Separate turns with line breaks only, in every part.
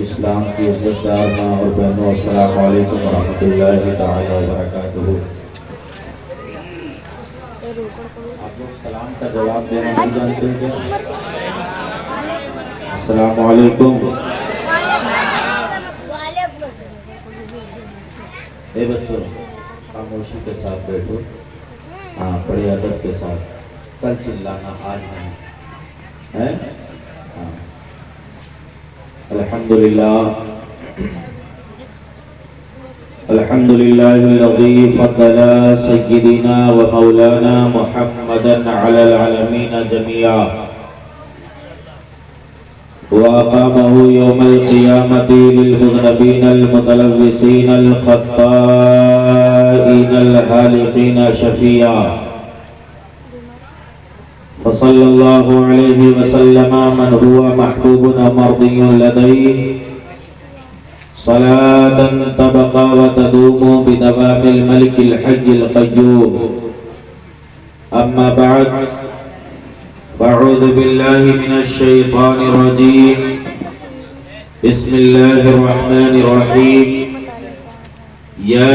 اسلام کی عزت دار ماں اور بہنوں، السلام علیکم ورحمۃ اللہ تعالی وبرکاتہ۔ آپ لوگ سلام کا جواب دینا نہیں جانتے ہیں کیا؟ السلام علیکم۔ اے بچوں، خاموشی کے ساتھ بیٹھو، ہاں بڑے ادب کے ساتھ۔ کل چلانا، آج نہیں ہے۔ ہاں الحمد للہ الذی فضل سیدنا و مولانا محمدا علی العالمین جميعا وأقامه يوم القيامة للمذنبين المتلوثين الخطائين الهالكين شفيعا، فصلى الله عليه وسلم من هو محبوب مرضي لديه صلاة تبقى وتدوم بدوام الملك الحي القيوم. أما بعد، فأعوذ بالله من الشيطان الرجيم. بسم الله الرحمن الرحيم. يا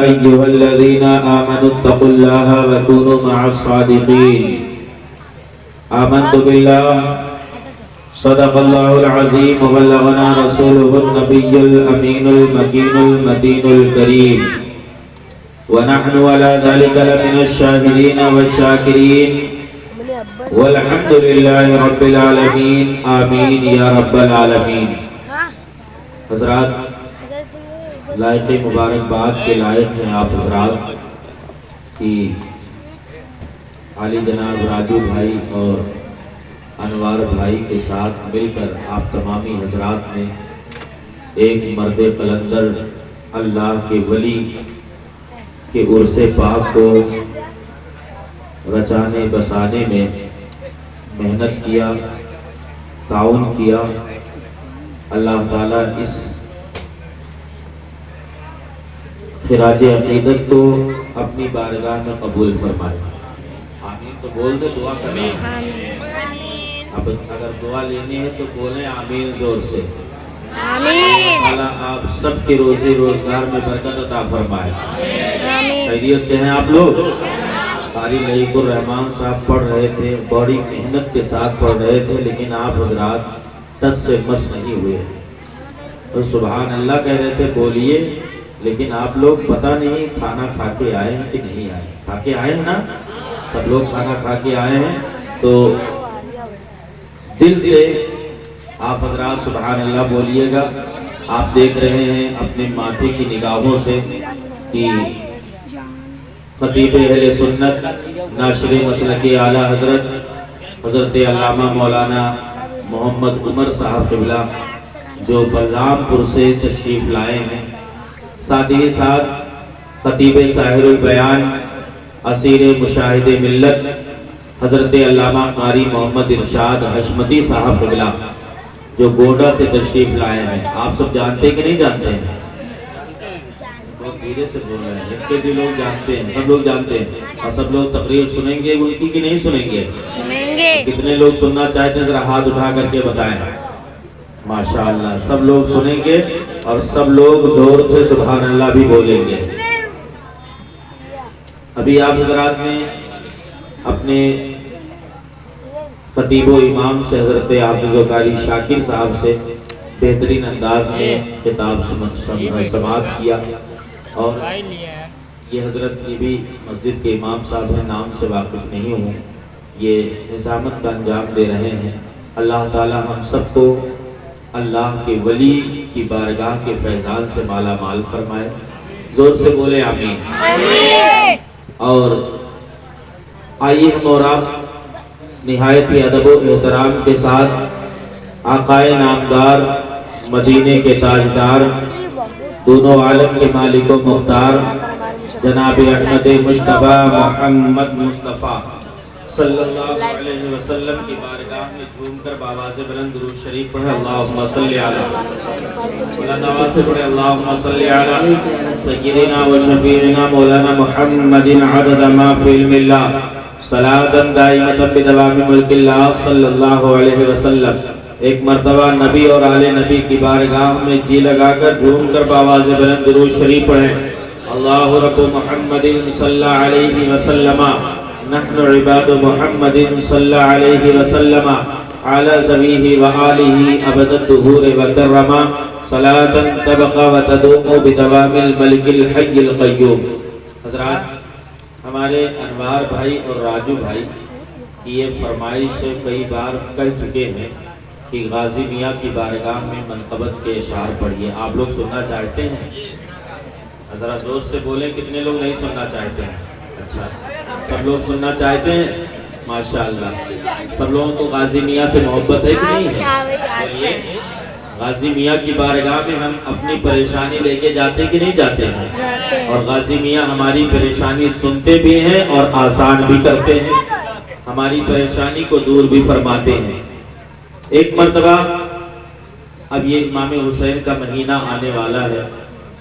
أيها الذين آمنوا اتقوا الله وكونوا مع الصادقين. آمنت بالله صدق الله العظيم وبلغنا رسوله النبي الأمين المكين المتين الكريم، ونحن على ذلك لمن الشاهدين والشاكرين، والحمد لله رب العالمين. آمین یا رب العالمین۔ حضرات، لائق مبارکباد کے لائق ہیں آپ حضرات کی عالی جناب راجو بھائی اور انوار بھائی کے ساتھ مل کر آپ تمامی حضرات نے ایک مرد قلندر اللہ کے ولی کے عرص پاک کو رچانے بسانے میں محنت کیا، تعاون کیا۔ اللہ تعالیٰ اس خراج عقیدت کو اپنی بارگاہ میں قبول فرمائے۔ آمین تو بول دے، دعا کرنا۔ اب اگر دعا لینی ہے تو بولیں آمین زور سے۔ آمین۔ اللہ آپ سب کی روزی روزگار میں برکت عطا فرمائے۔ خیریت سے ہیں آپ لوگ؟ قاری لعیق الرحمان صاحب پڑھ رہے تھے، بڑی محنت کے ساتھ پڑھ رہے تھے، لیکن آپ حضرات ٹس سے مس نہیں ہوئے۔ تو سبحان اللہ کہہ رہے تھے بولیے، لیکن آپ لوگ پتہ نہیں کھانا کھا کے آئے ہیں کہ نہیں آئے۔ کھا کے آئے ہیں نا؟ سب لوگ کھانا کھا کے آئے ہیں، تو دل سے آپ حضرات سبحان اللہ بولیے گا۔ آپ دیکھ رہے ہیں اپنے ماتھے کی نگاہوں سے کہ خطیب اہل سنت ناشر مسلک اعلیٰ حضرت علامہ مولانا محمد عمر صاحب قبلہ جو بلرام پور سے تشریف لائے ہیں، ساتھ ہی ساتھ خطیب ساحر البیان اسیر مشاہد ملت حضرت علامہ قاری محمد ارشاد حشمتی صاحب قبلہ جو گوڈا سے تشریف لائے ہیں۔ آپ سب جانتے ہیں کہ نہیں جانتے ہیں؟ بہت دھیرے سے بول رہے ہیں، ان کے بھی لوگ جانتے ہیں، سب لوگ جانتے ہیں۔ اور سب لوگ تقریر سنیں گے ان کی کہ نہیں سنیں گے؟ سنیں گے۔ کتنے لوگ سننا چاہتے ہیں ذرا ہاتھ اٹھا کر کے بتائیں۔ ماشاءاللہ سب لوگ سنیں گے اور سب لوگ زور سے سبحان اللہ بھی بولیں گے۔ ابھی آپ حضرات نے اپنے خطیب و امام سے حضرت حافظ و قاری شاکر صاحب سے بہترین انداز میں خطاب سماعت کیا، اور یہ حضرت کی بھی مسجد کے امام صاحب ہیں، نام سے واقف نہیں ہوں، یہ نظامت کا انجام دے رہے ہیں۔ اللہ تعالی ہم سب کو اللہ کے ولی کی بارگاہ کے فیضان سے مالا مال فرمائے۔ زور سے بولے آمین۔ اور آئیے ہم اور آپ نہایت ہی ادب و احترام کے ساتھ آقائے نامدار، مدینے کے تاجدار، دونوں عالم کے مالک و مختار جناب احمد مجتبی محمد مصطفیٰ صلی اللہ علیہ وسلم کی بارگاہ میں جھوم کر بآواز بلند درود شریف پڑھیں۔ اللہم صلی علی نواز سے پڑھیں، اللہم صلی علی سیدنا و شفیعنا مولانا محمد عدد ما فی علم اللہ صلاة دائمة بدوام ملک اللہ صلی اللہ علیہ وسلم ایک مرتبہ نبی اور آل نبی کی بارگاہ میں جی لگا کر جھوم کر بآواز بلند درود شریف پڑھیں۔ اللہ رب محمد صلی علیہ وسلم نحن عباد محمد صلی علیہ وسلم علی ذویہ وآلہ ابد الدہور وکرما صلاة تبقى وتدوم بدوام الملک الحی القیوم۔ حضرات، ہمارے انوار بھائی اور راجو بھائی کی یہ فرمائش کئی بار کہہ چکے ہیں کہ غازی میاں کی بارگاہ میں منقبت کے اشعار پڑھیے۔ آپ لوگ سننا چاہتے ہیں؟ ذرا زور سے بولیں، کتنے لوگ نہیں سننا چاہتے ہیں؟ اچھا، سب لوگ سننا چاہتے ہیں؟ ماشاءاللہ، سب لوگوں کو غازی میاں سے محبت ہے کہ نہیں ہے؟ بولیے، غازی میاں کی بارگاہ میں ہم اپنی پریشانی لے کے جاتے کہ نہیں جاتے ہیں؟ اور غازی میاں ہماری پریشانی سنتے بھی ہیں اور آسان بھی کرتے ہیں، ہماری پریشانی کو دور بھی فرماتے ہیں۔ ایک مرتبہ، اب یہ امام حسین کا مہینہ آنے والا ہے،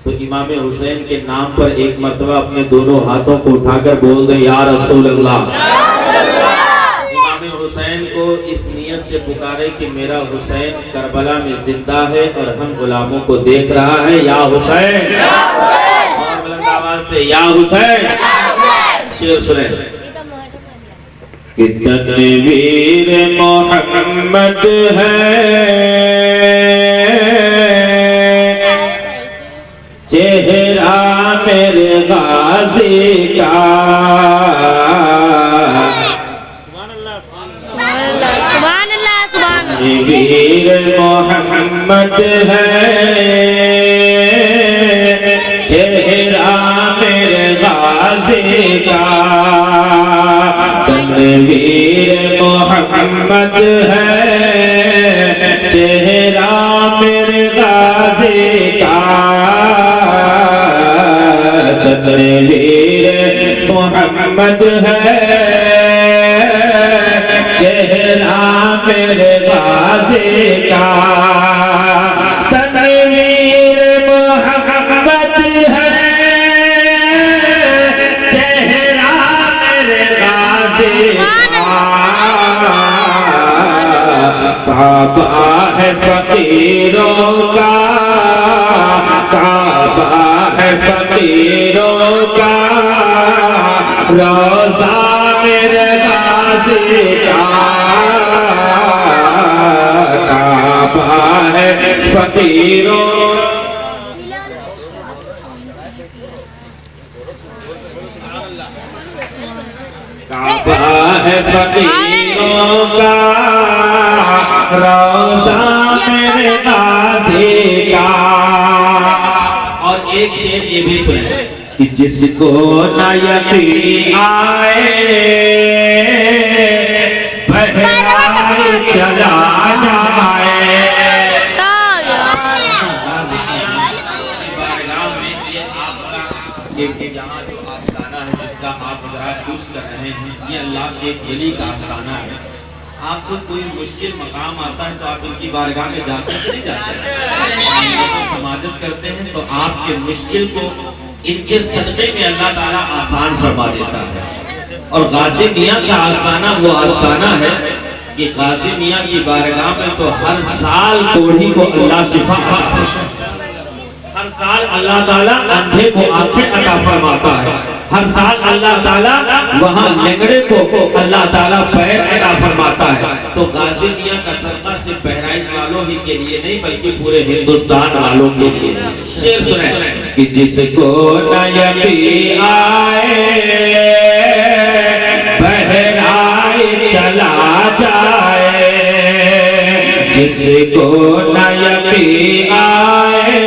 تو امام حسین کے نام پر ایک مرتبہ اپنے دونوں ہاتھوں کو اٹھا کر بول دیں یا رسول اللہ۔ امام حسین کو اس نیت سے پکارے کہ میرا حسین کربلا میں زندہ ہے اور ہم غلاموں کو دیکھ رہا ہے، یا حسین، اور بلند آواز سے یا حسین۔ شعر سنیں۔ کہ تنویر محمد ہے چہرہ میرے غازی کا، تنویر محمد ہے چہرہ میرے غازی کا، تنویر محمد ہے چہرہ میرے غازی کا، تنویر محمد ہے چہرہ میرے غازی کا، تنویر محمد ہے چہرہ میرے غازی کا، کعبہ ہے فقیروں کا، کعبہ ہے فقیروں کا، روضہ میرے غازی کا، کعبہ ہے فقیروں، کعبہ ہے فقیروں کا، روضہ میرے غازی کا۔ اور ایک شعر یہ بھی سنیں کہ جس کو نہ یقین آئے بہرائے چلا جائے، یہاں جو آستانہ ہے جس کا آپ حضرات یوز کر رہے ہیں، یہ اللہ کے ایک ولی کا آستانہ ہے۔ آپ کو کوئی مشکل مقام آتا ہے تو آپ ان کی بارگاہ میں جاتے ہیں نہیں جاتے ہیں؟ سماجت کرتے ہیں تو آپ کے مشکل کو ان کے صدقے میں اللہ تعالیٰ آسان فرما دیتا ہے۔ اور غازی میاں کا آستانہ وہ آستانہ ہے کہ غازی میاں کی بارگاہ میں تو ہر سال کوڑھی کو اللہ شفا عطا، ہر سال اللہ تعالیٰ اندھے کو آنکھیں عطا فرماتا ہے، ہر سال اللہ تعالیٰ وہاں لنگڑے کو اللہ تعالیٰ پیر عطا فرماتا ہے۔ تو غازی میاں کا صدقہ صرف بہرائچ والوں ہی کے لیے نہیں بلکہ پورے ہندوستان والوں کے لیے۔ شعر سنیں کہ جس کو نہ یقین آئے بہرائچ چلا جائے، جس کو نہ یقین آئے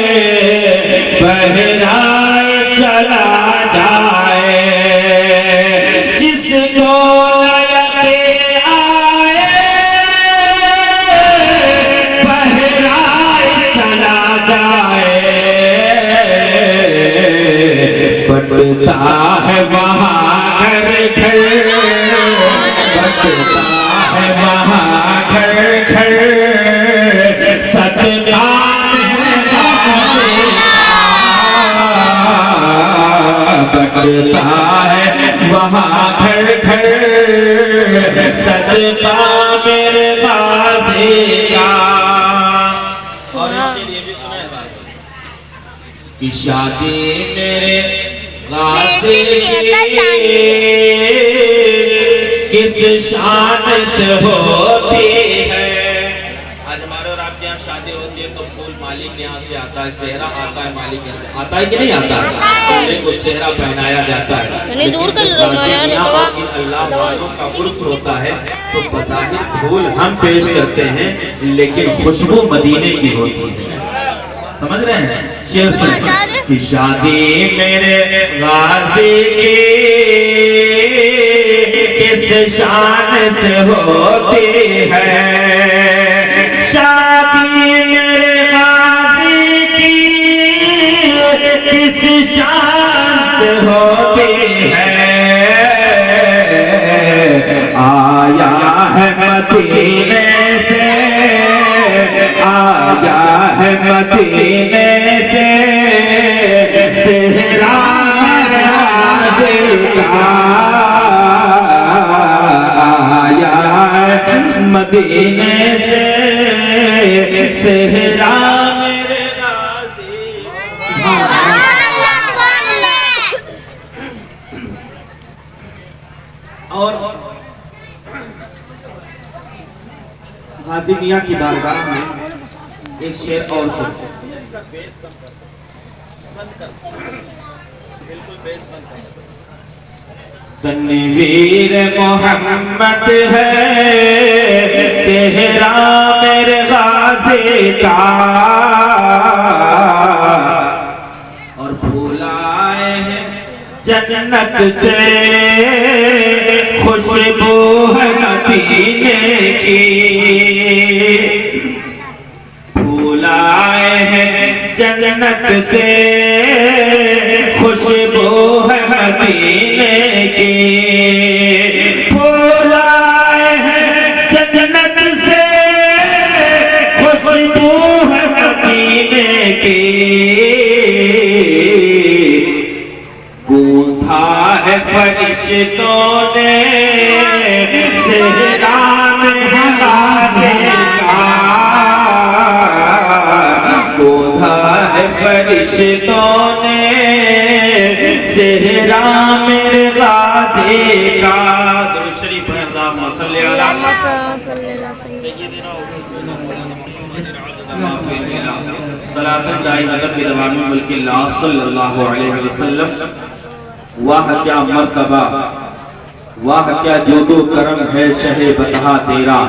بہرائچ چلا جائے، جس کو نہ یقین آئے بہرائچ چلا جائے، بٹتا ہے وہاں گھر گھر، بٹتا ہے وہاں گھر گھر، صدقہ بٹتا ہے وہاں گھر گھر، صدقہ میرے غازی کا۔ شعر یہ بھی سنائے بات کہ شادی میرے غازی کی کس شان سے ہوتی ہے. آج ہمارے اور آپ کے یہاں شادی ہوتی ہے تو پھول مالک کے یہاں سے آتا ہے, صحرا آتا ہے مالک کے یہاں سے, آتا ہے کہ نہیں آتا ہے؟ دولے کو صحرا پہنایا جاتا ہے. لیکن اللہ والوں کا عرف ہوتا ہے تو بظاہر پھول ہم پیش کرتے ہیں لیکن خوشبو مدینے کی ہوتی ہے. سمجھ رہے ہیں؟ شعر سنیں کہ شادی میرے غازی کی کس شان سے ہوتی ہے, شادی میرے غازی کی کس شان سے ہوتی ہے, آیا ہے مدینے سے, آیا ہے مدینے سے صحرا غازی کا, آیا ہے مدینے سے صحرا میرے غازی. اور غازی میاں کی بارگاہ میں ایک شعر اور سن. تنویر محمد ہے چہرہ میرے غازی کا, اور پھول آئے ہیں جنت سے خوشبو ہے مدینے کی, پھول آئے ہیں جنت سے خوشبو ہے مدینے کی, پھول آئے ہیں جنت سے خوشبو ہے مدینے کی, گونتھا ہے فرشتوں نے صحرا میں غازی کا, گونتھا ہے فرشتوں نے صحرا میرے غازی کا. درود شریف پڑھیں اللہم صلی علی سیدنا صلاۃ دائمۃ بدوام ملک اللہ صلی اللہ علیہ وسلم. واہ کیا مرتبہ, واہ کیا جود و کرم ہے شہ بطحہ تیرا,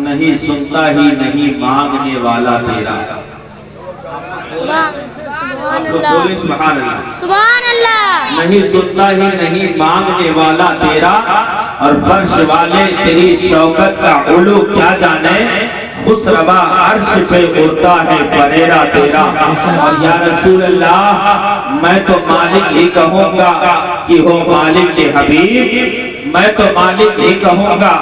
نہیں سنتا ہی نہیں مانگنے والا تیرا. سبحان اللہ, سبحان اللہ. نہیں سنتا ہی نہیں مانگنے والا تیرا, اور فرش والے تیری شوکت کا علو کیا جانے, خسروا عرش پہ اڑتا ہے پریرا تیرا. یا رسول اللہ میں تو مالک ہی کہوں گا کہ ہو مالک کے حبیب, میں تو مالک ہی کہوں گا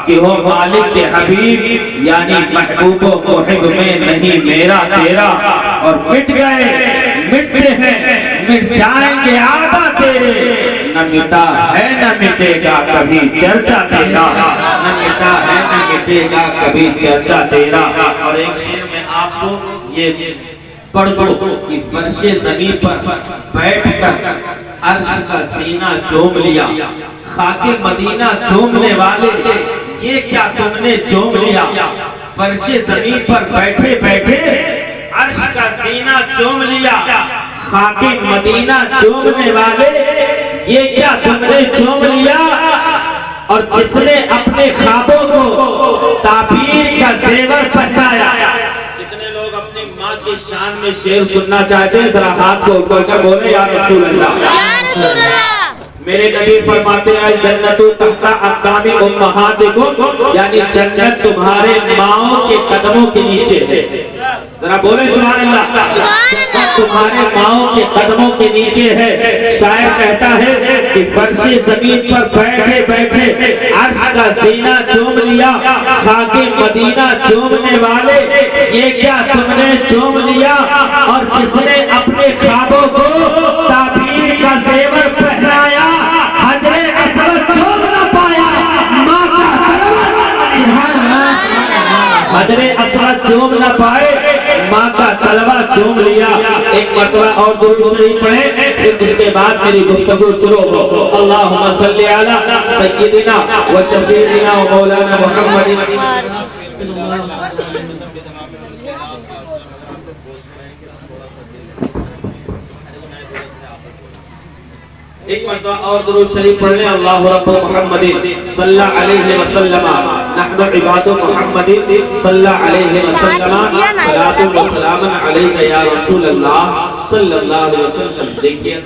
کہ ہو مالک کے حبیب, یعنی محبوب و محب میں نہیں میرا تیرا. اور مٹ گئے مٹتے ہیں مٹ جائیں گے آبا تیرے, نہ مٹا ہے نہ مٹے گا کبھی چرچا تیرا, نہ مٹا ہے نہ مٹے گا کبھی چرچا تیرا. اور ایک شعر میں آپ کو یہ پڑھ دو کہ فرش زمین پر بیٹھ کر عرش کا سینہ چوم لیا, خاک مدینہ چومنے والے یہ کیا تم نے چوم لیا, فرش زمین پر بیٹھے بیٹھے عرش کا سینہ چوم لیا, خاک مدینہ چومنے والے یہ کیا تم نے چوم لیا. اور جس نے اپنے خوابوں کو تعبیر کا زیور پہنایا. کتنے لوگ اپنی ماں کی شان میں شعر سننا چاہتے ہیں, ذرا ہاتھ کو اوپر کر بولے یا رسول اللہ, یا رسول اللہ. میرے نبی فرماتے ہیں جنت تحت اقدام امہاتکم, یعنی جنت تمہارے ماؤں کے قدموں کے نیچے ہے. ذرا بولے سبحان اللہ. جنت تمہارے ماؤں کے قدموں کے نیچے ہے. شاعر کہتا ہے کہ فرش زمین پر بیٹھے بیٹھے عرش کا سینہ چوم لیا, خاک مدینہ چومنے والے یہ کیا تم نے چوم لیا. اور جس نے اپنے خوابوں کو تعبیر کا زیور پہنایا, حجر اسود چوم نہ پایا, ماں کا حجر اسود چوم نہ پائے, ماں کا طلبہ چوم لیا. ایک مرتبہ اور درود شریف پڑھیں, پھر اس کے بعد میری گفتگو شروع ہو. اللہم صلی علی سیدنا و شفیعنا و مولانا محمد. ایک مرتبہ اور درود شریف پڑھ لیں. اللہ رب محمد صلی اللہ علیہ وسلم نحن عباد محمد صلی اللہ علیہ وسلم صلاۃ و سلام علیک یا رسول اللہ صلی اللہ علیہ وسلم. دیکھیے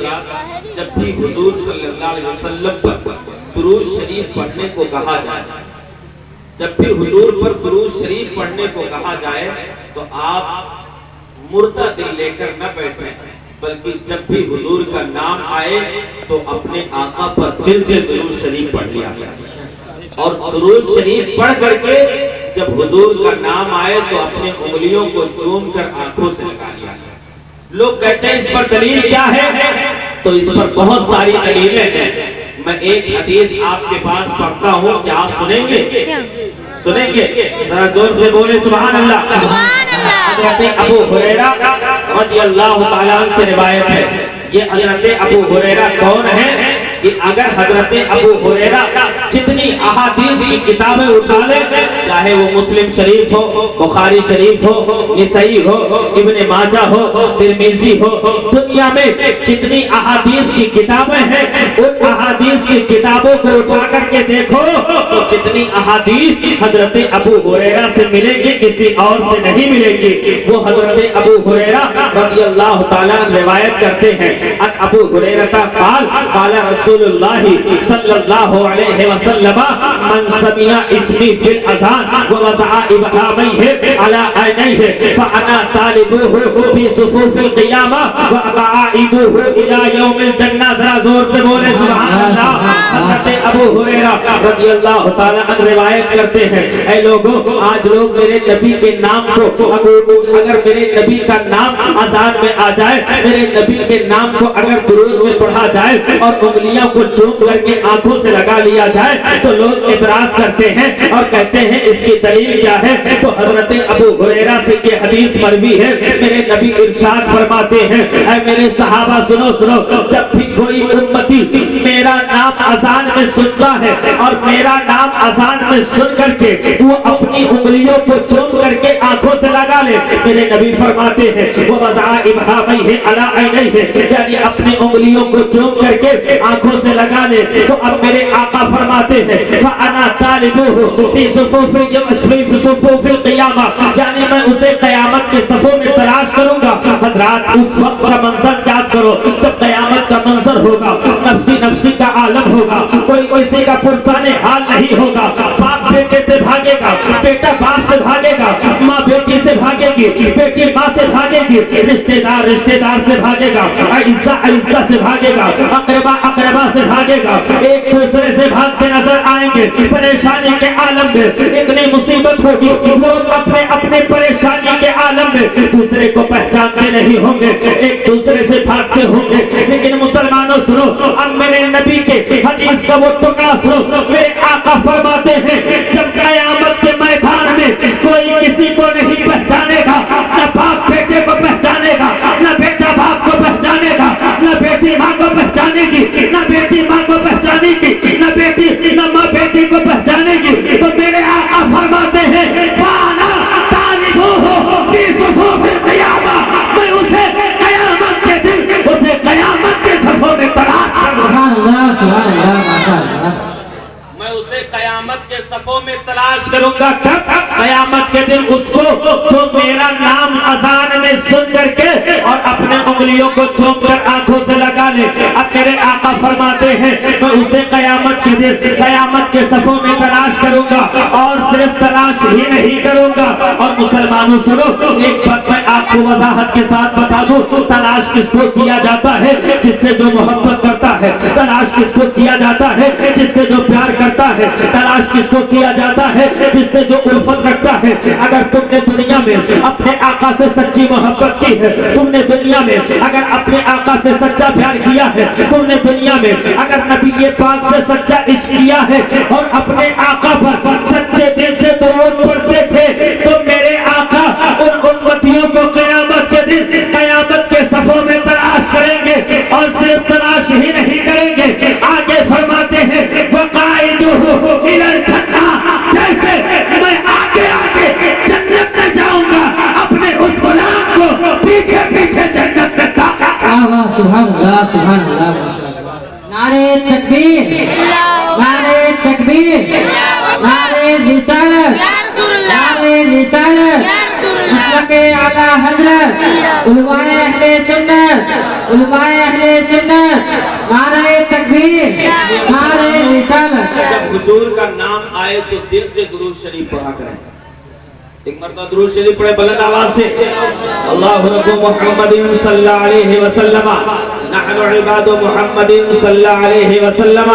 جب بھی حضور صلی اللہ علیہ وسلم پر درود شریف پڑھنے کو کہا جائے, جب بھی حضور پر درود شریف پڑھنے کو کہا جائے تو آپ مردہ دل لے کر نہ بیٹھیں, بلکہ جب بھی حضور کا نام آئے تو اپنے آقا پر دل سے درود شریف پڑھ لیا اور درود شریف پڑھ کر کے جب حضور کا نام آئے تو اپنے انگلیوں کو چوم کر آنکھوں سے لگا لیا. لوگ کہتے ہیں اس پر دلیل کیا ہے, تو اس پر بہت ساری دلیلیں ہیں. میں ایک حدیث آپ کے پاس پڑھتا ہوں, کیا آپ سنیں گے؟ سنیں گے؟ ذرا زور سے بولے سبحان اللہ. حضرت ابو ہریرہ رضی اللہ تعالیٰ عنہ سے روایت ہے. یہ حضرت ابو ہریرہ کون ہے کہ اگر حضرت ابو ہریرہ جتنی احادیث کی کتابیں اٹھا لیں, چاہے وہ مسلم شریف ہو, بخاری شریف ہو, نسائی ہو, ابن ماجہ ہو, ترمذی ہو, دنیا میں جتنی احادیث کی کتابیں ہیں ان احادیث کی کتابوں کو اٹھا کر کے دیکھو تو جتنی احادیث حضرت ابو ہریرہ سے ملیں گی کسی اور سے نہیں ملیں گی. وہ حضرت ابو ہریرہ رضی اللہ تعالیٰ روایت کرتے ہیں, ان ابو ہریرہ قال قال رسول اللہ صلی اللہ علیہ وسلم من سمع اسمی فی الاذان ووضع ابہامہ علی عینیہ فانا طالبہ فی صفوف القیامہ وابعائدہ الی یوم الجنہ. ذرا زور سے بولے سبحان اللہ. حضرت ابو ہریرہ رضی اللہ تعالی عنہ روایت کرتے ہیں, اے لوگوں, آج لوگ میرے نبی کے نام کو, اگر میرے نبی کا نام اذان میں آ جائے, میرے نبی کے نام کو اگر درود میں پڑھا جائے اور انگلیاں کو چوم کر کے آنکھوں سے لگا لیا جائے تو لوگ اعتراض کرتے ہیں اور کہتے ہیں اس کی دلیل کیا ہے. تو حضرت ابو ہریرہ سے یہ حدیث مروی ہے, میرے نبی ارشاد فرماتے ہیں, اے میرے صحابہ سنو سنو, جب بھی کوئی امتی میرا نام اذان میں سنتا ہے اور میرا نام اذان میں سن کر کے وہ اپنی انگلیوں کو چوم کر کے آنکھوں سے لگا لے, میرے نبی فرماتے ہیں ووضع ابہامہ علی عینیہ, یعنی اپنی انگلیوں کو چوم کر کے آنکھوں سے لگا لے, تو اب میرے آقا فرماتے ہیں فانا طالبہ فی صفوف القیامہ, یعنی میں اسے قیامت کے صفوں میں تلاش کروں گا. حضرات اس وقت کا منظر یاد کرو جب قیامت کا منظر ہوگا, نفسی نفسی کا عالم ہوگا, کوئی کسی کا پرسان حال نہیں ہوگا. باپ بیٹے سے بھاگے گا, بیٹا باپ سے بھاگے گا, ماں بیٹی سے بھاگے گی, بیٹی ماں سے بھاگے گی, رشتہ دار سے بھاگے گا, عزہ سے بھاگے گا, اقربا سے بھاگے گا, ایک دوسرے سے بھاگتے نظر آئیں گے. پریشانی کے عالم میں اتنی مصیبت ہوگی, لوگ اپنے اپنے پریشانی کے عالم میں دوسرے کو پہچانتے نہیں ہوں گے, ایک دوسرے سے بھاگتے ہوں گے. لیکن مسلمانوں سنو, اب میرے نبی کے حدیث کا وہ ٹکڑا سنو, میرے آقا فرماتے ہیں جب قیامت کے میدان میں کوئی کسی کو نہیں پہچانے گا, نہ باپ بیٹے کو پہچانے گا, نہ بیٹا باپ کو پہچانے گا, نہ بیٹی ماں کو پہچانے گی, نہ بیٹی ماں کو پہچانے گی, نہ ماں بیٹی کو پہچانے گی, تو میرے آقا فرماتے ہیں فانا طالبہ فی صفوف القیامہ, میں اسے قیامت کے دن, اسے قیامت کے صفوں میں تلاش کروں گا. میں اسے قیامت کے صفوں میں تلاش کروں گا. کب؟ قیامت کے دن اس کو جو میرا نام اذان میں سن کر کے اور اپنے انگلیوں کو چوم کر آنکھوں سے لگا لے. اب میرے آقا فرماتے ہیں میں اسے قیامت کے دن قیامت کے صفوں میں تلاش کروں گا, اور صرف تلاش ہی نہیں کروں گا. اور مسلمانوں سنو, ایک بات میں آپ کو وضاحت کے ساتھ بتا دوں, تلاش کس کو کیا جاتا ہے؟ جس سے جو محبت کرتا ہے. تلاش کس کو کیا جاتا ہے؟ جس سے جو پیار کرتا ہے. تلاش کس کو کیا جاتا ہے؟ جس سے جو الفت رکھتا ہے. اگر تم نے دنیا میں اپنے آقا سے سچی محبت کی ہے, تم نے دنیا میں اگر اپنے آقا سے سچا پیار کیا ہے, تم نے دنیا میں اگر نبی پاک سے سچا عشق کیا ہے اور اپنے آقا پر سچے دل سے درود پڑھتے تھے, تو میرے آقا ان امتیوں کو
اللہ سبحان اللہ ماشاءاللہ. نعرے تکبیر، نعرے تکبیر، نعرے رسالت، نعرے رسالت، مسلک اعلیٰ حضرت علماء اہل سنت، علماء اہل سنت. نعرے تکبیر، نعرے رسالت.
جب حضور کا نام آئے تو دل سے درود شریف پڑھا کریں. ایک مرتبہ درود شریف پڑھے بلند آواز سے. اللہ رب محمد صلی اللہ علیہ وسلم نحن عباد محمد صلی اللہ علیہ وسلم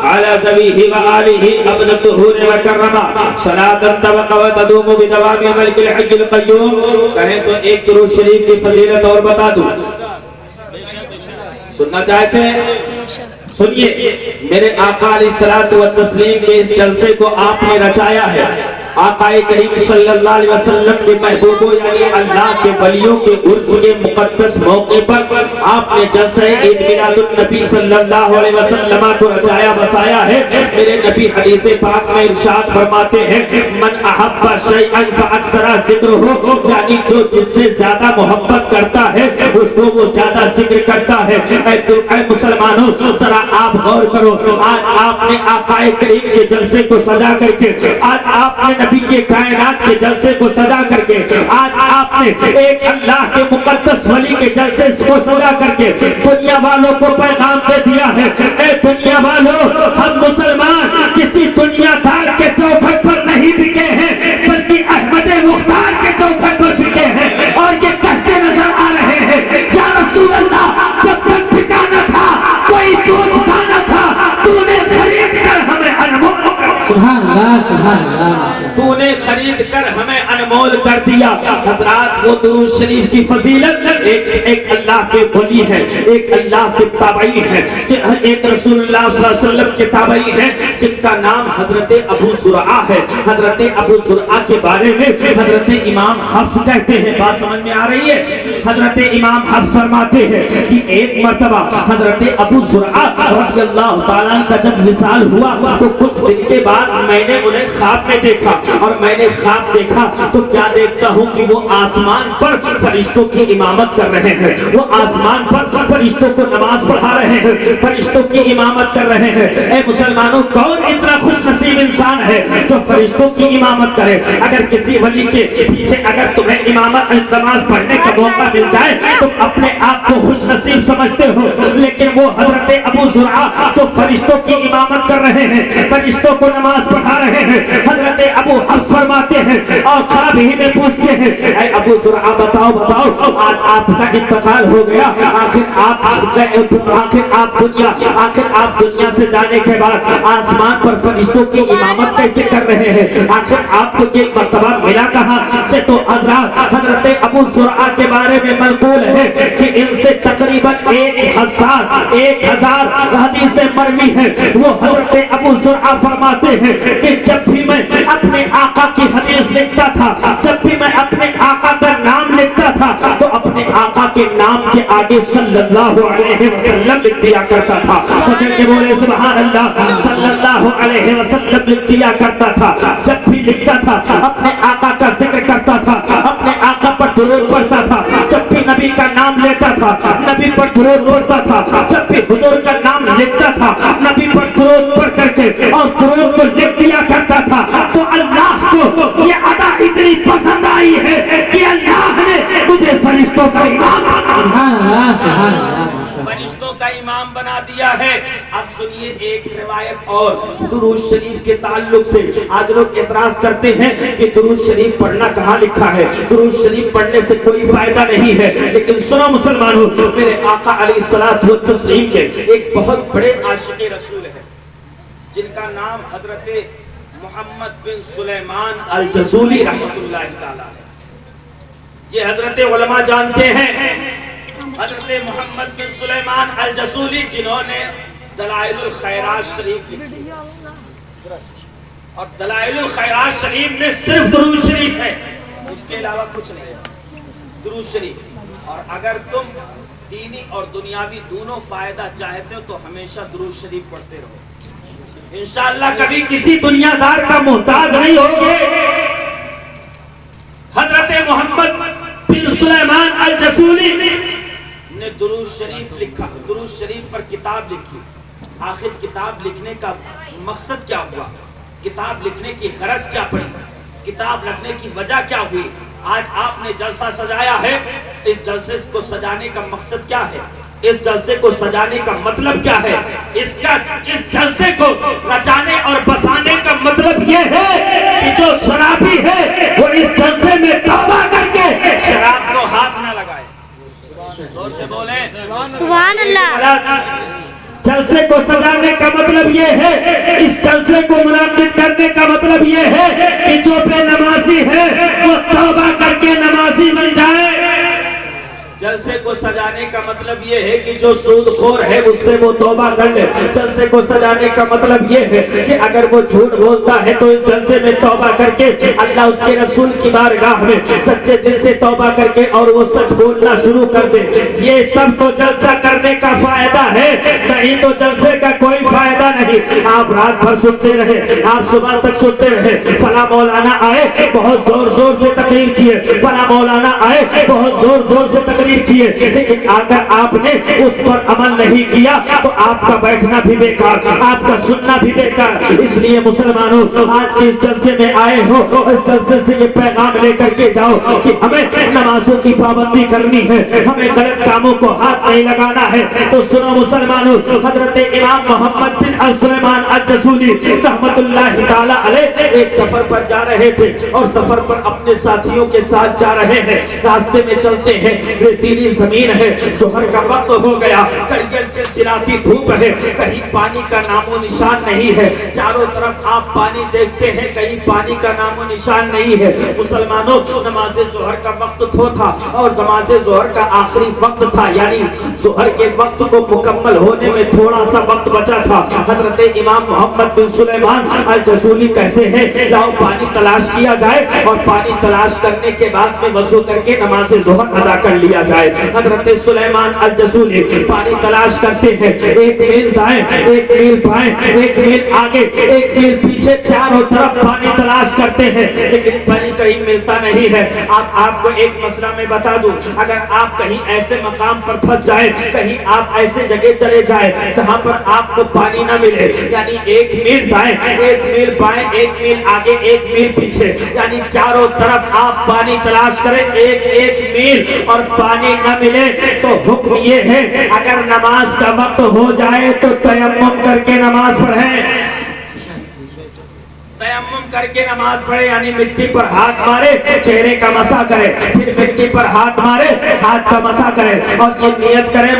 علی ذبیہ وآلہ ابد الطہور وکرم صلاة تبق وتدوم بدوام الملک الحی القیوم. کہیں تو ایک درود شریف کی فضیلت اور بتا دوں. سننا چاہتے ہیں؟ سنیے. میرے آقا علیہ الصلوۃ والتسلیم کے اس جلسے کو آپ نے رچایا ہے. آقا کریم صلی اللہ علیہ وسلم کے محبوبوں یعنی اللہ کے ولیوں کے عرس کے مقدس موقع پر آپ نے جلسہ عید میلاد النبی صلی اللہ علیہ وسلم کو رچایا بسایا ہے. میرے نبی حدیث پاک میں ارشاد فرماتے ہیں من احب شیئا فاکثر ذکرہ، یعنی جو جس سے زیادہ محبت کرتا ہے اس کو وہ زیادہ ذکر کرتا ہے. اے مسلمانوں ذرا آپ غور کرو. آج آپ نے آقا کریم کے جلسے کو سجا کر کے، آج آپ نے نبی کے کائنات کے جلسے کو سجا کر کے، آج آپ نے ایک اللہ کے مقدس ولی کے جلسے کو سجا کر کے دنیا والوں کو پیغام دے دیا ہے. اے دنیا والوں، ہم مسلمان کسی دنیا دار کے چوکھٹ پر نہیں بکے ہیں بلکہ احمد مختار کے چوکھٹ پر بکے ہیں اور یہ کہتے نظر آ رہے ہیں یا رسول اللہ جب تک بکانا تھا کوئی پوچھتا نہ تھا، تو نے خرید کر ہمیں انمول کر
سبحان اللہ سبحان اللہ.
تو نے خرید کر ہمیں انمول کر دیا. حضرات وہ درود شریف کی فضیلت ایک اللہ کے ولی ہے، ایک اللہ کے تابعی ہے، ایک رسول اللہ صلی اللہ علیہ وسلم کے تابعی ہیں جن کا نام حضرت ابو زرعہ ہے. حضرت ابو زرعہ کے بارے میں حضرت امام حفص کہتے ہیں. بات سمجھ میں آ رہی ہے؟ حضرت امام حفص فرماتے ہیں کہ ایک مرتبہ حضرت ابو زرعہ رضی اللہ تعالیٰ کا جب وصال ہوا تو کچھ دن کے بعد میں نے انہیں خواب میں دیکھا، اور میں نے خواب دیکھا تو کیا دیکھتا ہوں کہ وہ آسمان پر فرشتوں کی امامت کر رہے ہیں. وہ آسمان پر فرشتوں کو نماز پڑھا رہے ہیں، فرشتوں کی امامت کر رہے ہیں. اے مسلمانوں، کون اتنا خوش نصیب انسان ہے جو فرشتوں کی امامت کرے؟ اگر کسی ولی کے پیچھے اگر تمہیں امامت نماز پڑھنے کا موقع مل جائے تو اپنے آپ کو خوش نصیب سمجھتے ہو، لیکن وہ حضرت ابو زرعہ جو فرشتوں کی امامت کر رہے ہیں، فرشتوں کو نماز پڑھا رہے ہیں. حضرت ابو حفص فرماتے ہیں اور خواب ہی میں پوچھتے ہیں اے ابو زرعہ بتاؤ آج آپ کا انتقال ہو گیا، آخر آپ دنیا سے جانے کے بعد آسمان پر فرشتوں کی امامت کیسے کر رہے ہیں؟ آخر آپ کو یہ مرتبہ ملا کہاں سے؟ تو حضرت ابو زرعہ کے بارے میں منقول ہے کہ ان سے تقریباً 1000 حدیثیں مروی ہیں. وہ حضرت ابو زرعہ فرماتے ہیں کہ جب بھی میں اپنے آقا کی حدیث لکھتا تھا، جب بھی میں اپنے آقا کا نام لکھتا تھا تو اپنے آقا کے نام کے آگے صلی اللہ علیہ وسلم لکھ دیا کرتا تھا. بچے کے بولے سبحان اللہ. صلی اللہ علیہ وسلم لکھ دیا کرتا تھا. جب بھی لکھتا تھا اپنے آقا کا ذکر کرتا تھا، اپنے آقا پر درود پڑھتا تھا. جب بھی نبی کا نام لیتا تھا نبی پر درود پڑھتا تھا. جب بھی حضور کا نام لکھتا تھا نبی پر درود پڑھ کر کے اور درود کو لکھ دیا کرتا تھا. تو اللہ کو یہ ادا اتنی پسند آئی ہے کہ اللہ نے مجھے فرشتوں کا امام فرشتوں کا امام بنا دیا ہے. اب سنیے ایک روایت اور درود شریف کے تعلق سے. آج لوگ اعتراض کرتے ہیں کہ درود شریف پڑھنا کہاں لکھا ہے، درود شریف پڑھنے سے کوئی فائدہ نہیں ہے. لیکن سنو مسلمانوں، میرے آقا علیہ الصلوۃ والتسلیم کے ایک بہت بڑے عاشق رسول ہیں جن کا نام حضرت محمد بن سلیمان الجزولی رحمت اللہ تعالیٰ. یہ حضرت علماء جانتے ہیں حضرت محمد بن سلیمان الجزولی جنہوں نے دلائل الخیرات شریف لکھی، اور دلائل الخیرات شریف میں صرف درود شریف ہے، اس کے علاوہ کچھ نہیں ہے. درود شریف. اور اگر تم دینی اور دنیاوی دونوں فائدہ چاہتے ہو تو ہمیشہ درود شریف پڑھتے رہو، انشاءاللہ کبھی کسی دنیا دار کا محتاج نہیں ہوگے. حضرت محمد بن سلیمان الجزولی
نے درود شریف لکھا، درود شریف پر کتاب لکھی. آخر کتاب لکھنے کا مقصد کیا ہوا؟ کتاب لکھنے کی غرض کیا پڑی؟ کتاب لکھنے کی وجہ کیا ہوئی؟ آج آپ نے جلسہ سجایا ہے، اس جلسے کو سجانے کا مقصد کیا ہے؟ اس جلسے کو سجانے کا مطلب کیا ہے؟ اس جلسے کو رچانے اور بسانے کا مطلب یہ ہے کہ جو شرابی ہے وہ اس جلسے میں توبہ کر کے شراب کو ہاتھ نہ لگائے. زور سے بولیں
سبحان اللہ.
جلسے کو سجانے کا مطلب یہ ہے، اس جلسے کو منعقد کرنے کا مطلب یہ ہے کہ جو بے نمازی ہے وہ توبہ کر کے نمازی بن جائے. جلسے کو سجانے کا مطلب یہ ہے کہ جو سود خور ہے اس سے وہ توبہ کر لے. جلسے کو سجانے کا مطلب یہ ہے کہ اگر وہ جھوٹ بولتا ہے تو اس جلسے میں توبہ کر کے اللہ اس کے رسول کی بارگاہ میں سچے دل سے توبہ کر کے اور وہ سچ بولنا شروع کر دے. یہ تب تو جلسہ کرنے کا فائدہ ہے، نہیں تو جلسے کا کوئی فائدہ نہیں. آپ رات بھر سنتے رہے، آپ صبح تک سنتے رہے، فلاں مولانا آئے بہت زور زور سے تقریر کیے، فلاں مولانا آئے بہت زور زور سے تقریر کیے، لیکن اگر آپ نے اس پر عمل نہیں کیا تو آپ کا بیٹھنا بھی بیکار، آپ کا سننا بھی بیکار. اس لیے مسلمانوں آج کے اس جلسے میں آئے ہو، اس جلسے سے یہ پیغام لے کر کے جاؤ کہ ہمیں نمازوں کی پابندی کرنی ہے، ہمیں غلط کاموں کو ہاتھ نہیں لگانا ہے. تو سنو مسلمانوں، حضرت امام محمد بن سلیمان الجزولی رحمت اللہ تعالی علیہ ایک سفر پر جا رہے تھے اور سفر پر اپنے ساتھیوں کے ساتھ جا رہے ہیں. راستے میں چلتے ہیں، ریتیلی زمین ہے، ظہر کا وقت ہو گیا، کڑگل چلچلاتی دھوپ ہے، کہیں پانی کا نام و نشان نہیں ہے. چاروں طرف آپ پانی دیکھتے ہیں، کہیں پانی کا نام و نشان نہیں ہے. مسلمانوں نماز ظہر کا وقت تھا اور نماز ظہر کا آخری وقت تھا، یعنی ظہر کے وقت کو مکمل ہونے میں تھوڑا سا وقت بچا تھا. حضرت امام محمد بن سلیمان الجزولی کہتے ہیں لاؤ پانی تلاش کیا جائے اور پانی تلاش کرنے کے بعد میں وضو کر کے نماز ظہر ادا کر لیا جائے. حضرت سلیمان الجزولی پانی تلاش کرتے ہیں، ایک میل دائیں، ایک میل بائیں، ایک میل آگے، ایک میل پیچھے، چاروں طرف پانی تلاش کرتے ہیں لیکن پانی کہیں ملتا نہیں ہے. آپ کو ایک مسئلہ میں بتا دوں، اگر آپ کہیں ایسے مقام پر پھنس جائیں، کہیں آپ ایسے جگہ چلے جائیں جہاں پر آپ کو پانی نہ ملے، یعنی ایک میل دائیں، ایک میل بائیں، ایک میل آگے، ایک میل پیچھے، یعنی چاروں طرف آپ پانی تلاش کریں ایک ایک میل اور پانی نہ ملے تو حکم یہ ہے اگر نماز کا وقت ہو جائے تو تیمم کر کے نماز پڑھیں. تیمم کر کے نماز پڑھے، یعنی مٹی پر ہاتھ مارے، چہرے کا مسح کرے، پھر مٹی پر ہاتھ مارے، ہاتھ کا مسح کرے اور یہ نیت کرے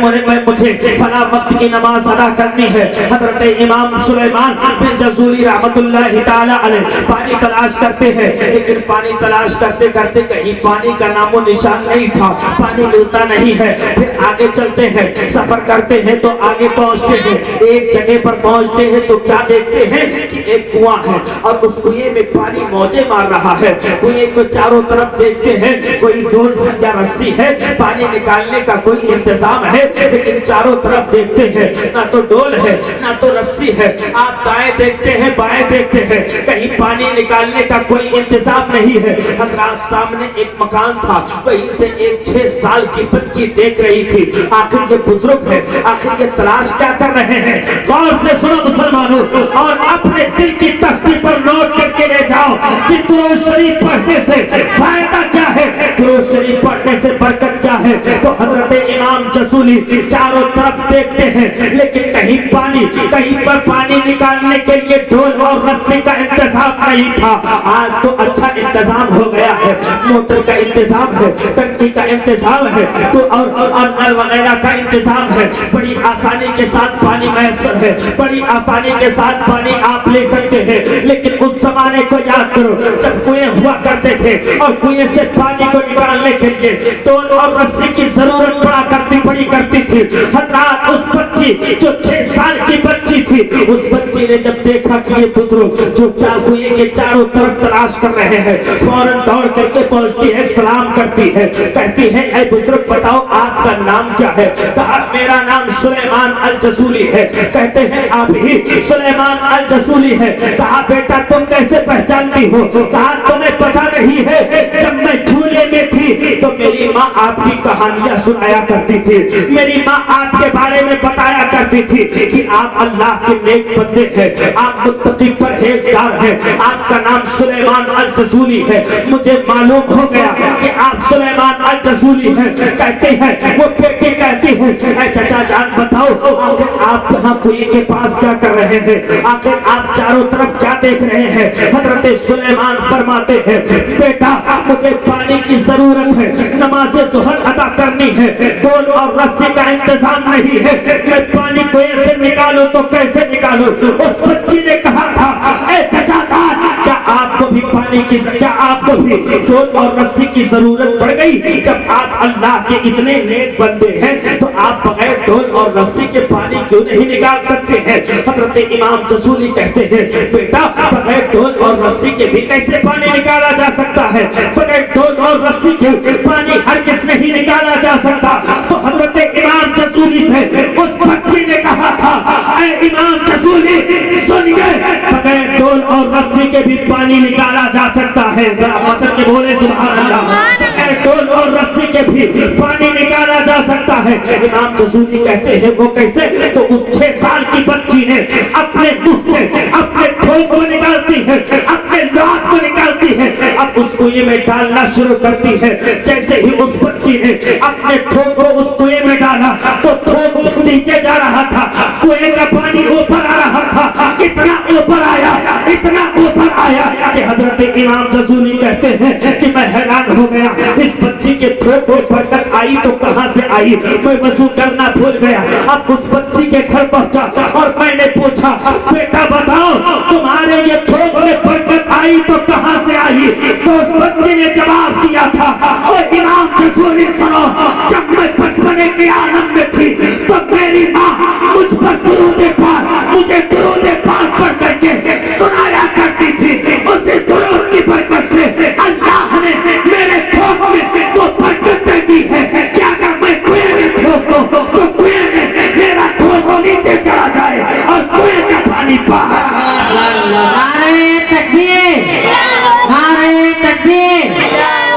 مجھے فلاں وقت کی نماز ادا کرنی ہے. حضرت امام سلیمان بن جزولی رحمت اللہ تعالی علیہ پانی تلاش کرتے ہیں لیکن پانی تلاش کرتے کرتے کہیں پانی کا نام و نشان نہیں تھا، پانی ملتا نہیں ہے. پھر آگے چلتے ہیں، سفر کرتے ہیں تو آگے پہنچتے ہیں، ایک جگہ پر پہنچتے ہیں تو کیا دیکھتے ہیں کہ ایک کنواں ہے اور اس کنویں میں پانی موجیں مار رہا ہے. کنویں کو چاروں طرف دیکھتے ہیں، کوئی ڈول یا رسی ہے، پانی نکالنے کا کوئی انتظام ہے، لیکن چاروں طرف دیکھتے ہیں نہ تو ڈول ہے نہ تو رسی ہے. آپ دائیں دیکھتے ہیں، بائیں دیکھتے ہیں، کہیں پانی نکالنے کا کوئی انتظام نہیں ہے. حضرات سامنے ایک مکان تھا، وہیں سے ایک 6 سال کی بچی دیکھ رہی تھی. آخر یہ بزرگ ہے، آخر یہ تلاش کیا کر رہے ہیں؟ غور سے سنو مسلمانوں اور اپنے دل کی تختی پر نوٹ کر کے لے جاؤ کہ درود شریف پڑھنے سے فائدہ کیا ہے، درود شریف پڑھنے سے برکت کیا ہے. تو حضرت امام جزولی چاروں طرف دیکھتے ہیں لیکن کہیں پر پانی نکالنے کے لیے ڈول اور رسی کا انتظام نہیں تھا. آج تو اچھا انتظام ہو گیا ہے، موٹر کا انتظام ہے، ٹنکی کا انتظام ہے اور نل وغیرہ کا انتظام ہے. بڑی آسانی کے ساتھ پانی میسر ہے، بڑی آسانی کے ساتھ پانی آپ لے سکتے ہیں. لیکن اس زمانے کو یاد کرو جب کنویں ہوا کرتے تھے اور کنویں سے پانی کو نکالنے کے لیے ڈول اور رسی کی ضرورت پڑی کرتی تھی. حضرات اس بچی جو 6 سال کی بچی تھی، اس بچی نے جب دیکھا کہ یہ بزرگ جو کنویں کے چاروں طرف تلاش کر رہے ہیں فوراً دوڑ کر کے پہنچتی ہے، سلام کرتی ہے، کہتی ہے اے بزرگ بتاؤ آپ کا نام کیا ہے؟ کہا میرا نام سلیمان الجزولی ہے. کہتے ہیں آپ ہی سلیمان الجزولی ہے. کہا بیٹا تم کیسے پہچانتی ہو؟ کہا تمہیں پتہ نہیں ہے جب میں جھولے میں تھی تو میری ماں آپ کی کہانیاں سنایا کرتی تھی, میری ماں آپ کے بارے میں بتایا کرتی تھی کہ آپ اللہ کے نیک بندے ہیں, آپ متقی پرہیزگار ہیں, آپ کا نام سلیمان الجزولی ہے. مجھے معلوم ہو گیا کہ آپ سلیمان الجزولی ہیں. کہتے ہیں وہ بیٹی کہتی ہے اے چچا جان بتاؤ آخر آپ یہاں کنویں کے پاس کیا کر رہے ہیں, آخر آپ چاروں طرف کیا دیکھ رہے ہیں؟ حضرت سلیمان فرماتے ہیں بیٹا مجھے پانی کی ضرورت ہے, نماز ظہر ادا کرنی ہے, ڈول اور رسی کا انتظام نہیں ہے, میں پانی کو ایسے نکالوں تو کیسے نکالوں؟ اس بچی نے کہا تھا اے چچا جان کیا آپ کو بھی پانی کی کیا آپ کو بھی ڈول اور رسی کی ضرورت پڑ گئی؟ جب آپ اللہ کے اتنے نیک بندے ہیں تو آپ بغیر ڈول اور رسی کے پانی کیوں نہیں نکال سکتے ہیں؟ حضرت امام جزولی کہتے ہیں بیٹا بغیر ڈول اور رسی کے بھی کیسے پانی نکالا جا سکتا ہے؟ بغیر ڈول اور رسی کے پانی ہر کس نہیں نکالا جا سکتا. تو حضرت امام جزولی سے اس بچی نے کہا تھا اے امام جزولی سنیے بغیر ڈول اور رسی کے بھی پانی نکالا جا سکتا ہے. ذرا پتھر کے بولے سبحان اللہ. بغیر ڈول اور رسی کے بھی پانی نکالا جا سکتا ہے. امام جزولی کہتے ہیں وہ کیسے؟ تو اس 6 سال کی بچی نے اپنے منہ سے اپنے تھوک کو نکالتی ہے, اپنے لات کو نکالتی ہے, اب اس کنویں میں ڈالنا شروع کرتی ہے. جیسے ہی اس بچی نے اپنے تھوک کو اس کنویں میں ڈالا تو تھوک نیچے جا رہا تھا, کنویں کا پانی اوپر آ رہا تھا, اتنا اوپر آیا کہ حضرت امام جزولی کہتے ہیں کہ میں حیران ہو گیا, اس بچی کے تھوک میں برکت آئی تو کہاں سے آئی؟ میں وضو کرنا بھول گیا. اب اس بچی کے گھر پہنچا اور میں نے پوچھا بیٹا بتاؤ تمہارے یہ تھوک میں برکت آئی تو کہاں سے آئی؟ تو اس بچی نے جواب دیا تھا اور امام جزولی سنو, جب میں بچپنے کے عالم میں تھی تو میری ماں مجھ پر درود پاک مجھے درود پاک پڑھ کر کے سنایا کرتی تھی. اسی درود کی برکت سے اللہ نے میرے تھوک میں وہ برکت دے دی ہے کہ اگر میں کنویں میں ٹھوک دوں تو کنویں میں میرا تھوک نیچے چلا جائے اور کنویں کا پانی باہر.
نعرہ تکبیر, نعرہ تکبیر,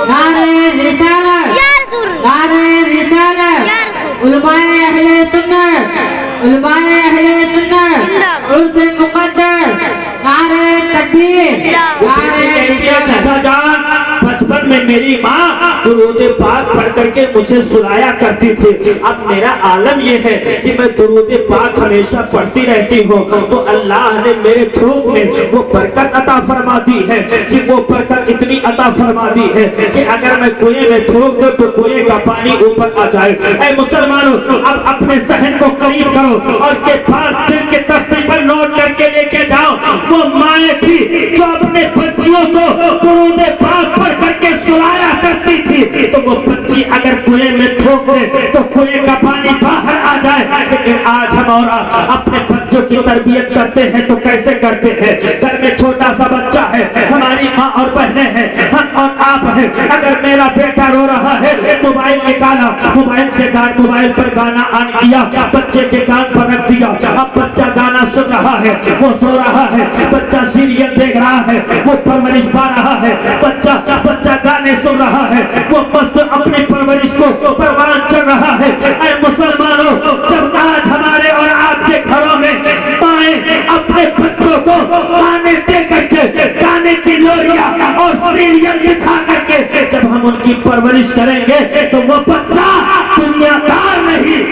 نعرہ رسالت, نعرہ رسالت, علماء اہل سنت, علماء اہل سنت, عرض مقدس, نعرہ تکبیر, نعرہ رسالت.
چچا جان بچپن میں میری ماں درود پاک پڑھ کر کے مجھے سلایا کرتی تھی. اب میرا عالم یہ ہے کہ میں درود پاک ہمیشہ پڑھتی رہتی ہوں تو اللہ نے میرے تھوک میں وہ برکت عطا فرما دی ہے کہ وہ برکت اتنی عطا فرما دی ہے کہ اگر میں کنویں میں تھوک دوں تو کنویں کا پانی اوپر آ جائے. اے مسلمانوں اب اپنے ذہن کو قریب کرو اور کے بعد دل کے تختے پر نوٹ کر کے لے کے جاؤ. وہ مائیں تھی جو اپنے بچیوں کو درود پاک پڑھ کر کے سلایا کرتی تھی تو وہ بچی اگر کنویں میں تھوک دے تو کنویں کا پانی باہر آ جائے. لیکن آج ہم اور اپنے بچوں کی تربیت کرتے ہیں تو کیسے کرتے ہیں؟ گھر میں چھوٹا سا بچہ ہے, ہماری ماں اور بہنیں ہیں, ہم اور آپ ہیں. اگر میرا بیٹا رو رہا ہے موبائل نکالا, موبائل پر گانا آن کیا, بچے کے کان پر رکھ دیا. اب بچہ گانا سن رہا ہے, وہ سو رہا ہے, بچہ سیریل دیکھ رہا ہے, وہ پرورش پا رہا ہے, بچہ گانے سن رہا ہے, وہ مست اپنی پرورش کو پروان چڑھ رہا ہے. اے مسلمانوں جب آج ہمارے اور آپ کے گھروں میں مائیں اپنے بچوں کو گانے دے کر کے, گانے کی لوریاں اور سیریل دکھا کر کے جب ہم ان کی پرورش کریں گے تو وہ بچہ دنیا دار نہیں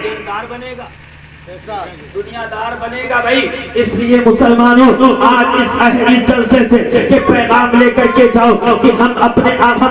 دیندار بنے گا, دنیا دار بنے گا بھائی. اس لیے مسلمانوں آج اس جلسے سے یہ پیغام لے کر کے جاؤ کہ ہم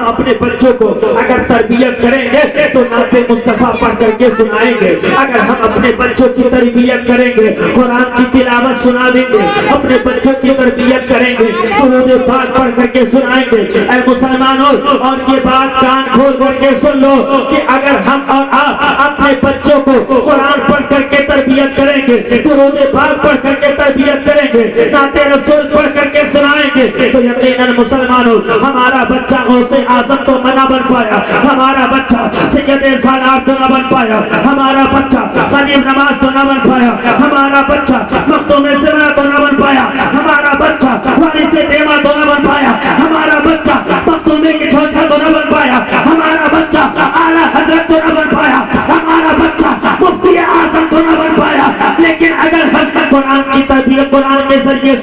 اپنے بچوں کو اگر تربیت کریں گے تو نعت مصطفیٰ پڑھ کر کے سنائیں گے. اگر ہم اپنے بچوں کی تربیت کریں گے قرآن کی تلاوت سنا دیں گے, اپنے بچوں کی تربیت کریں گے درود پاک پڑھ کر کے سنائیں گے. اے مسلمانوں اور یہ بات کان کھول کر کے سن لو کہ اگر ہم اور آپ اپنے بچوں کو قرآن پڑھ کر کے تربیت کریں گے, درود پاک پڑھ کر کے تربیت کریں گے, نعت رسول پڑھ کر کے سنائیں گے تو یقیناً مسلمانوں ہمارا بچہ غوث اعظم تو نہ بن پایا, ہمارا بچہ سید سالار تو نہ بن پایا, ہمارا بچہ غریب نواز تو نہ بن پایا, ہمارا بچہ مختوم سمرہ تو نہ بن پایا, ہمارا بچہ وارث دیما تو نہ بن پایا, ہمارا بچہ مختوم کی چھوچا تو نہ بن پایا, ہمارا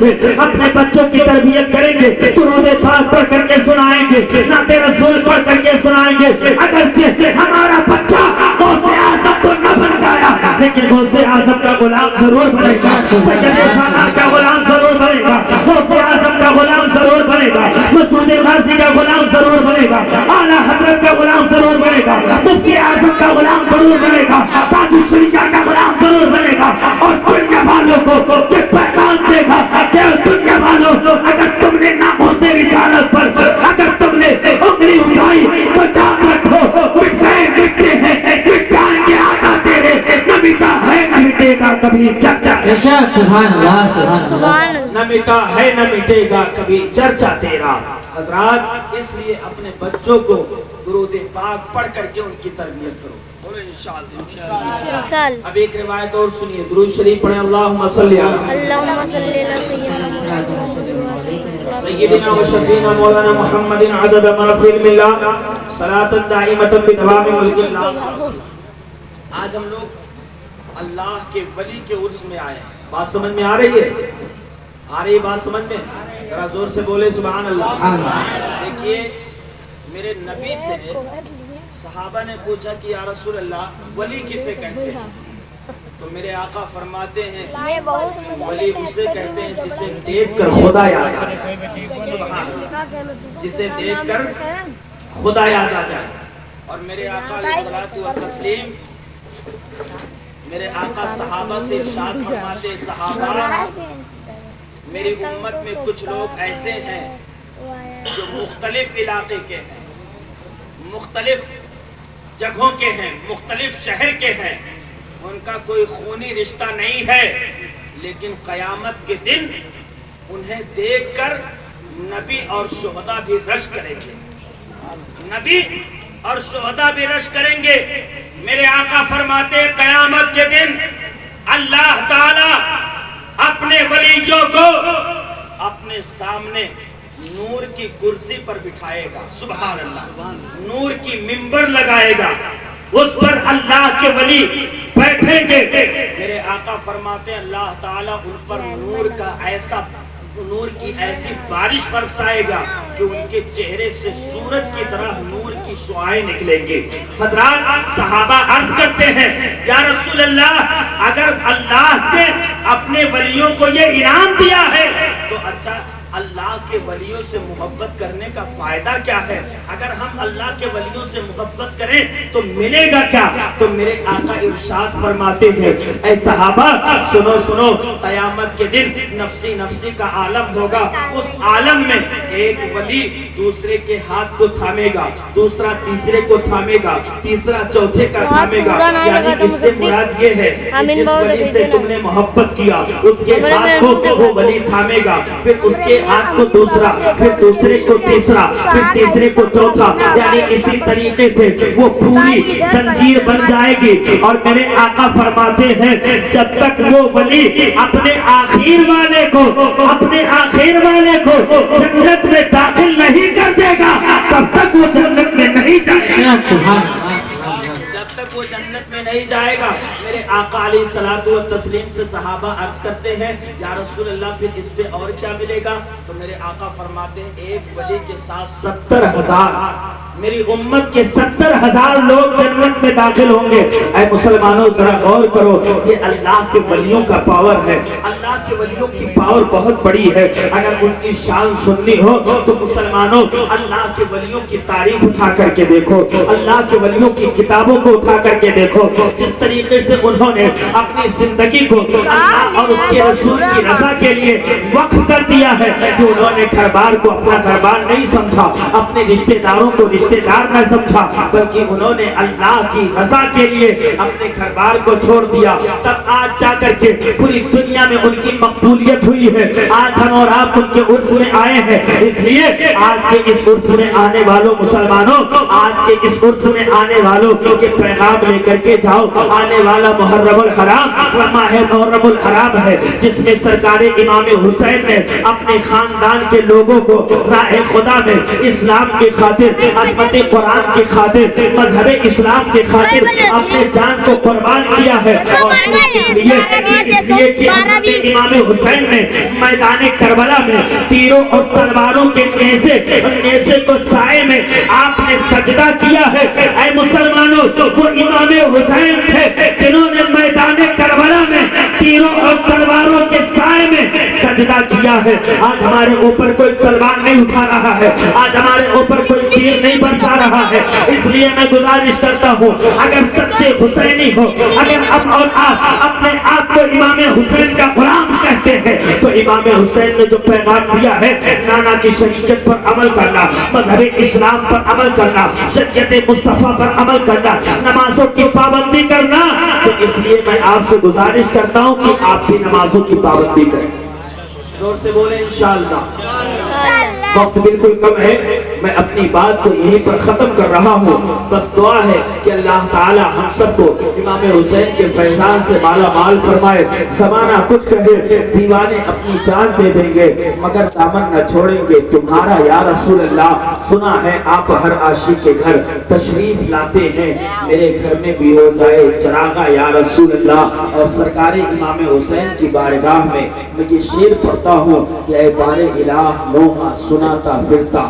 سے اپنے بچوں کی تربیت کریں گے، درود پاک پڑھ کر کے سنائیں گے، نعت رسول پڑھ کر کے سنائیں گے، اگرچہ ہمارا بچہ غوث اعظم تو نہ بن گیا لیکن غوث اعظم کا غلام ضرور بنے گا، سید سالار کا غلام ضرور بنے گا، غوث اعظم کا غلام ضرور بنے گا، مسعود غازی کا غلام ضرور بنے گا، اعلیٰ حضرت کا غلام ضرور بنے گا، مفتی اعظم کا غلام ضرور بنے گا، تاج الشریعہ کا غلام ضرور بنے گا، اور دنیا والوں کو یہ پیغام دے گا کہ دنیا والوں اگر تم نے ناموس رسالت پر اگر تم نے انگلی اٹھائی تو یاد رکھو مٹ گئے مٹتے ہیں مٹ جائیں گے آقا تیرے، نہ مٹا ہے نہ مٹے گا کبھی چرچا،
سبحان اللہ سبحان اللہ.
نہ مٹا ہے نہ مٹے گا کبھی چرچا تیرا. حضرات اس لیے اپنے بچوں کو درود پاک پڑھ کر کے ان کی تربیت کرو. بولو انشاءاللہ. اب ایک روایت اور سنیے، درود شریف پڑھیں. اللہم صلی علی سیدنا و شفینا مولانا محمد عدد ما فی علم اللہ صلاۃ دائمۃ بدوام ملک اللہ. آج ہم لوگ اللہ کے ولی کے عرس میں آئے ہیں. بات سمجھ میں آ رہی ہے؟ آ رہی بات سمجھ میں؟ ذرا زور سے بولے سبحان اللہ. دیکھیے میرے نبی سے صحابہ نے پوچھا کہ یا رسول اللہ ولی کسے کہتے ہیں؟ تو میرے آقا فرماتے ہیں ولی اسے کہتے ہیں جسے دیکھ کر خدا یاد آ جائے. سبحان اللہ. جسے دیکھ کر خدا یاد آ جائے. اور میرے آقا علیہ الصلوۃ والتسلیم میرے آقا صحابہ سے ارشاد فرماتے ہیں صحابہ میری امت میں کچھ لوگ ایسے ہیں جو مختلف علاقے کے ہیں، مختلف جگہوں کے ہیں، مختلف شہر کے ہیں، ان کا کوئی خونی رشتہ نہیں ہے، لیکن قیامت کے دن انہیں دیکھ کر نبی اور شہداء بھی رش کریں گے، نبی اور شہداء بھی رش کریں گے. میرے آقا فرماتے ہیں قیامت کے دن اللہ تعالی اپنے ولیوں کو اپنے سامنے نور کی کرسی پر بٹھائے گا. سبحان اللہ. نور کی منبر لگائے گا، اس پر اللہ کے ولی بیٹھیں گے. میرے آقا فرماتے ہیں اللہ تعالیٰ ان پر نور کی ایسی بارش برسائے گا کہ ان کے چہرے سے سورج کی طرح نور کی شعائیں نکلیں گے. حضرات صحابہ عرض کرتے ہیں یا رسول اللہ اگر اللہ نے اپنے ولیوں کو یہ انعام دیا ہے تو اچھا اللہ کے ولیوں سے محبت کرنے کا فائدہ کیا ہے؟ اگر ہم اللہ کے ولیوں سے محبت کریں تو ملے گا کیا؟ تو میرے آقا ارشاد فرماتے ہیں اے صحابہ سنو سنو، قیامت کے دن نفسی نفسی کا عالم ہوگا. اس عالم میں ایک ولی دوسرے کے ہاتھ کو تھامے گا، دوسرا تیسرے کو تھامے گا، تیسرا چوتھے کا تھامے گا. یعنی اس سے مراد یہ ہے کہ جس ولی سے تم نے محبت کیا اس کے ہاتھ کو وہ ولی تھامے گا، پھر اس کے ہاتھ کو دوسرا، پھر دوسرے کو تیسرا، پھر تیسرے کو چوتھا. یعنی اسی طریقے سے وہ پوری زنجیر بن جائے گی. اور میرے آقا فرماتے ہیں جب تک وہ ولی اپنے آخر والے کو جنت میں داخل نہیں کر دے گا تب تک وہ جنت میں نہیں جائے گا. جب تک وہ جنت میں نہیں جائے گا. میرے آقا علیہ الصلوۃ والتسلیم سے صحابہ عرض کرتے ہیں یا رسول اللہ پھر اس پہ اور کیا ملے گا؟ تو میرے آقا فرماتے ہیں ایک ولی کے ساتھ 70,000 میری امت کے 70,000 لوگ جنت میں داخل ہوں گے. اے مسلمانوں ذرا غور کرو، یہ اللہ کے ولیوں کا پاور ہے. اللہ کے ولیوں کی پاور بہت بڑی ہے. اگر ان کی شان سننی ہو تو مسلمانوں اللہ کے ولیوں کی تاریخ اٹھا کر کے دیکھو، اللہ کے ولیوں کی کتابوں کو اٹھا کر کے دیکھو، جس طریقے سے انہوں نے اپنی زندگی کو اللہ اور اس کے رسول کی رضا کے لیے وقف کر دیا ہے کہ انہوں نے گھر بار کو اپنا گھر بار نہیں سمجھا، اپنے رشتہ داروں کو رشتہ دار نہ سمجھا، بلکہ انہوں نے اللہ کی رضا کے لیے اپنے گھر بار کو چھوڑ دیا. تب آج جا کر کے پوری دنیا میں ان کی مقبولیت ہوئی ہے. آج ہم اور آپ ان کے عرس میں آئے ہیں. اس لیے آج کے اس عرس میں آنے والوں مسلمانوں، آج کے اس عرس میں آنے والوں کے پیغام لے کر کے جاؤ. آنے والا محرم الحرام ماہ محرم الحرام ہے جس میں سرکار امام حسین نے اپنے خاندان کے لوگوں کو راہ خدا میں اسلام کی خاطر عظمت قرآن کی خاطر، مذہب اسلام کی خاطر اپنے جان کو قربان کیا ہے، اور اس لیے کہ حضرت امام حسین نے میدان کربلا میں تیروں اور تلواروں کے نیزے کو سائے میں آپ نے سجدہ کیا ہے۔ اے مسلمانوں، وہ امام حسین تھے جنہوں نے میدان کربلا میں تیروں اور تلواروں کے سائے میں سجدہ کیا ہے۔ آج ہمارے اوپر کوئی تلوار نہیں اٹھا رہا ہے، آج ہمارے اوپر کوئی تیر نہیں برسا رہا ہے، اس لیے میں گزارش کرتا ہوں، اگر سچے حسینی ہو، اگر اب اور آپ اپنے آپ کو امام حسین کا غلام کہتے ہیں، تو امام حسین نے جو پیغام دیا ہے، نانا کی شریعت پر عمل کرنا، مذہب اسلام پر عمل کرنا، شریعت مصطفیٰ پر عمل کرنا، نمازوں کی پابندی کرنا، تو اس لیے میں آپ سے گزارش کرتا ہوں کہ آپ بھی نمازوں کی پابندی کریں۔ زور سے بولیں انشاءاللہ۔ وقت بالکل کم ہے، میں اپنی بات کو یہیں پر ختم کر رہا ہوں۔ بس دعا ہے کہ اللہ تعالی ہم سب کو امام حسین کے فیضان سے مالا مال فرمائے۔ زمانہ کچھ کہے، دیوانے اپنی جان دے دیں گے مگر دامن نہ چھوڑیں گے تمہارا یا رسول اللہ۔ سنا ہے آپ ہر عاشق کے گھر تشریف لاتے ہیں، میرے گھر میں بھی ہو جائے چراغا یا رسول اللہ۔ اور سرکار امام حسین کی بارگاہ میں میں یہ شعر پڑھتا ہوں کہ اے بار الہ نوحہ سناتا پھرتا،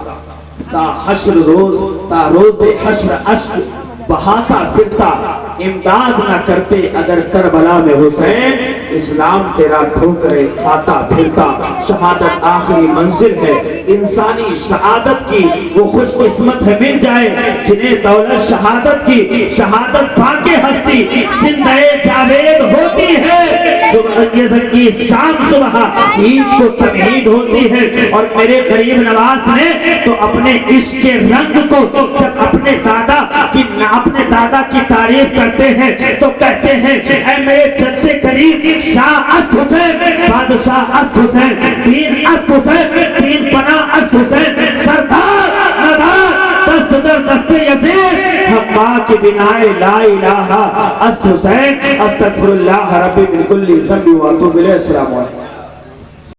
تا حشر روز تا روز حشر عشق بہاتا پھرتا، امداد نہ کرتے اگر کربلا میں حسین، اسلام تیرا ٹھوکرے کھاتا پھرتا۔ شہادت آخری منزل ہے انسانی سعادت کی، وہ خوش قسمت ہے مل جائے جنہیں دولت شہادت کی۔ شہادت پا کے ہستی زندہ جاوید ہوتی ہے، یہ شام صبح عید کو تمہید ہوتی ہے۔ اور میرے غریب نواز نے تو اپنے عشق کے رنگ کو جب اپنے دادا کی تعریف کرتے ہیں تو کہتے ہیں اے میرے جد کریم شاہ است حسین، بادشاہ است حسین، دین است حسین، دین پناہ است حسین، سردار ندار دست در دست یزید، حقا کی بنائے لا الہ است حسین۔ استغفر اللہ ربی من کل ذنب و اتوب الیہ۔ السلام علیکم۔